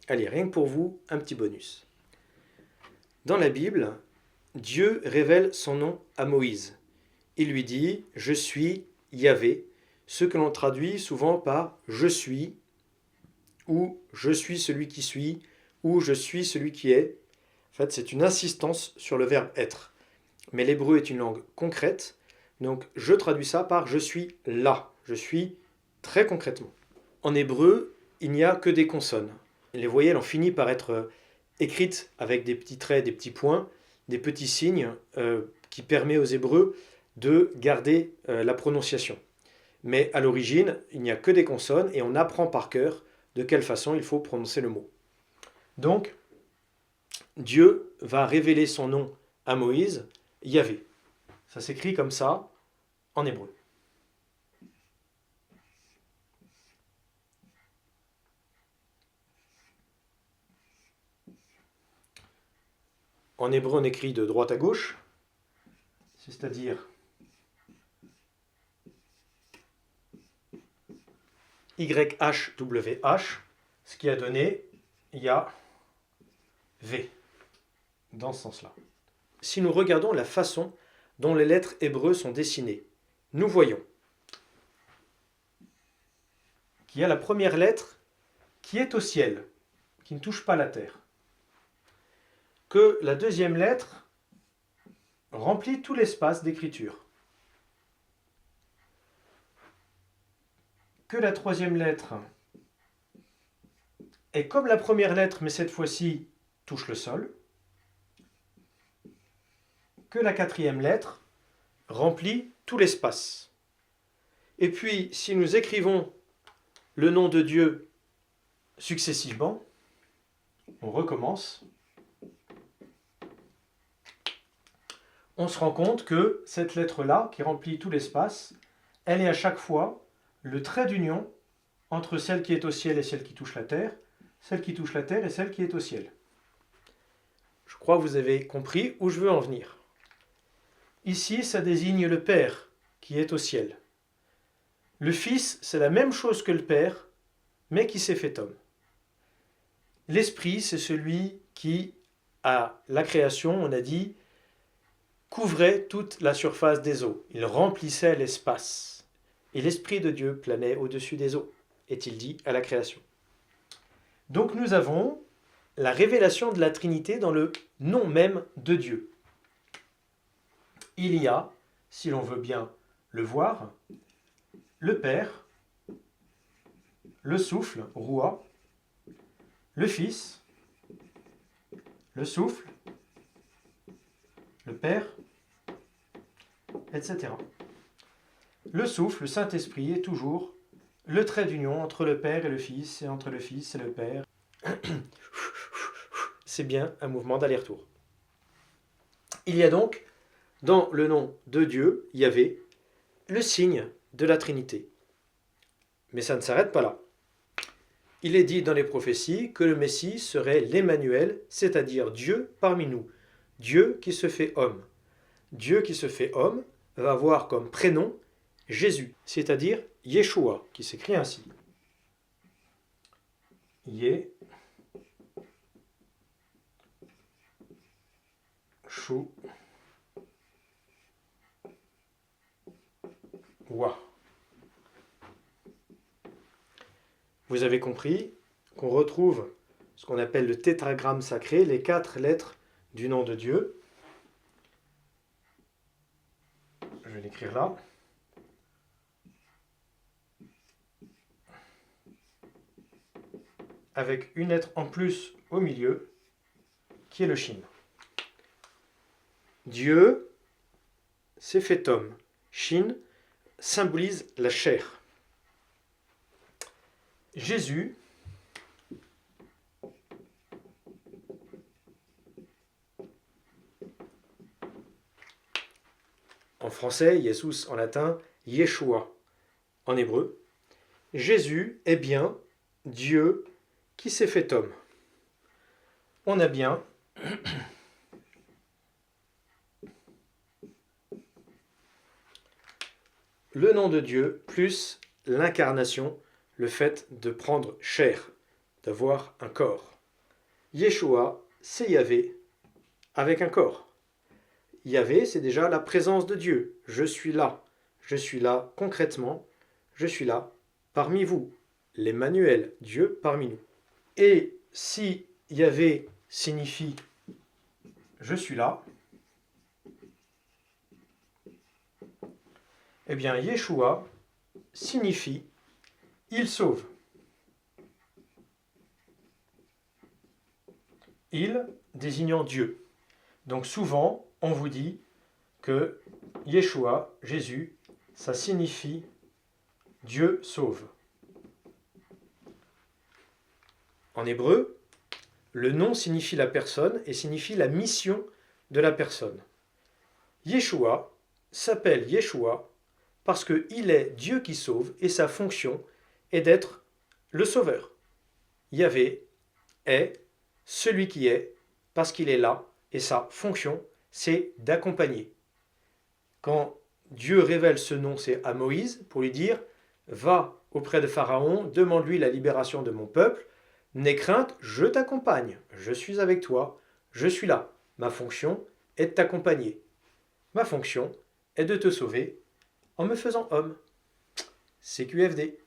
Allez, rien que pour vous, un petit bonus. Dans la Bible, Dieu révèle son nom à Moïse. Il lui dit « Je suis Yahvé », ce que l'on traduit souvent par « Je suis » ou « Je suis celui qui suis » ou « Je suis celui qui est ». En fait, c'est une insistance sur le verbe « être ». Mais l'hébreu est une langue concrète, donc je traduis ça par « Je suis là ». Je suis très concrètement. En hébreu, il n'y a que des consonnes. Les voyelles ont fini par être écrites avec des petits traits, des petits points, des petits signes qui permettent aux Hébreux de garder la prononciation. Mais à l'origine, il n'y a que des consonnes et on apprend par cœur de quelle façon il faut prononcer le mot. Donc, Dieu va révéler son nom à Moïse, Yahvé. Ça s'écrit comme ça en hébreu. En hébreu, on écrit de droite à gauche, c'est-à-dire YHWH, ce qui a donné Yahvé, dans ce sens-là. Si nous regardons la façon dont les lettres hébreues sont dessinées, nous voyons qu'il y a la première lettre qui est au ciel, qui ne touche pas la terre, que la deuxième lettre remplit tout l'espace d'écriture, que la troisième lettre est comme la première lettre, mais cette fois-ci touche le sol, que la quatrième lettre remplit tout l'espace. Et puis, si nous écrivons le nom de Dieu successivement, on recommence, on se rend compte que cette lettre-là, qui remplit tout l'espace, elle est à chaque fois le trait d'union entre celle qui est au ciel et celle qui touche la terre, celle qui touche la terre et celle qui est au ciel. Je crois que vous avez compris où je veux en venir. Ici, ça désigne le Père qui est au ciel. Le Fils, c'est la même chose que le Père, mais qui s'est fait homme. L'Esprit, c'est celui qui, à la création, on a dit, couvrait toute la surface des eaux. Il remplissait l'espace. Et l'Esprit de Dieu planait au-dessus des eaux, est-il dit à la création. Donc nous avons la révélation de la Trinité dans le nom même de Dieu. Il y a, si l'on veut bien le voir, le Père, le souffle, Roua, le Fils, le souffle, le Père, etc. Le souffle, le Saint-Esprit, est toujours le trait d'union entre le Père et le Fils, et entre le Fils et le Père. C'est bien un mouvement d'aller-retour. Il y a donc, dans le nom de Dieu, Yahvé, le signe de la Trinité. Mais ça ne s'arrête pas là. Il est dit dans les prophéties que le Messie serait l'Emmanuel, c'est-à-dire Dieu parmi nous, Dieu qui se fait homme. Dieu qui se fait homme va avoir comme prénom Jésus, c'est-à-dire Yeshua, qui s'écrit ainsi. Yeshua. Vous avez compris qu'on retrouve ce qu'on appelle le tétragramme sacré, les 4 lettres du nom de Dieu. Je vais l'écrire là. Avec une lettre en plus au milieu, qui est le Shin. Dieu s'est fait homme. Shin symbolise la chair. Jésus en français, Jesus en latin, Yeshua en hébreu. Jésus est bien Dieu qui s'est fait homme. On a bien le nom de Dieu plus l'incarnation, le fait de prendre chair, d'avoir un corps. Yeshua, c'est Yahvé avec un corps. Yahvé, c'est déjà la présence de Dieu. Je suis là. Je suis là concrètement. Je suis là parmi vous. L'Emmanuel, Dieu parmi nous. Et si Yahvé signifie je suis là, eh bien Yeshua signifie il sauve. Il désignant Dieu. Donc souvent, on vous dit que Yeshua, Jésus, ça signifie Dieu sauve. En hébreu, le nom signifie la personne et signifie la mission de la personne. Yeshua s'appelle Yeshua parce qu'il est Dieu qui sauve et sa fonction est d'être le sauveur. Yahvé est celui qui est parce qu'il est là et sa fonction c'est d'accompagner. Quand Dieu révèle ce nom, c'est à Moïse pour lui dire « Va auprès de Pharaon, demande-lui la libération de mon peuple, n'aie crainte, je t'accompagne, je suis avec toi, je suis là. Ma fonction est de t'accompagner. Ma fonction est de te sauver en me faisant homme. CQFD.